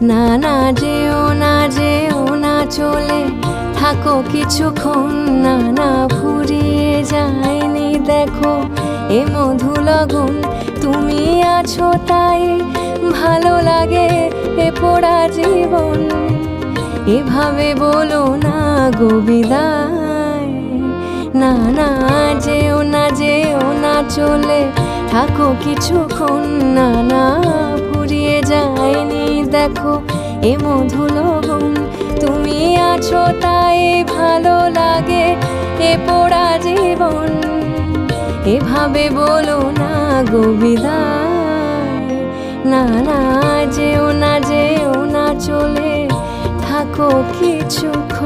না না যেও না, যেও না চলে থাকো কিছুক্ষণ। না না ফুরিয়ে যায়নি দেখো এ মধু লগন। তুমি আছো তাই ভালো লাগে এ পোড়া জীবন। এভাবে বলো না গো বিদায়। না না যেও না, যেও না চলে থাকো কিছুক্ষণ। না না ফুরিয়ে যায়নি দেখো এ মধু লগন। তুমি আছো তাই ভালো লাগে এ পোড়া জীবন। এভাবে বলো না গো বিদায়। না না যেও না, যেও না চলে থাকো কিছুক্ষণ।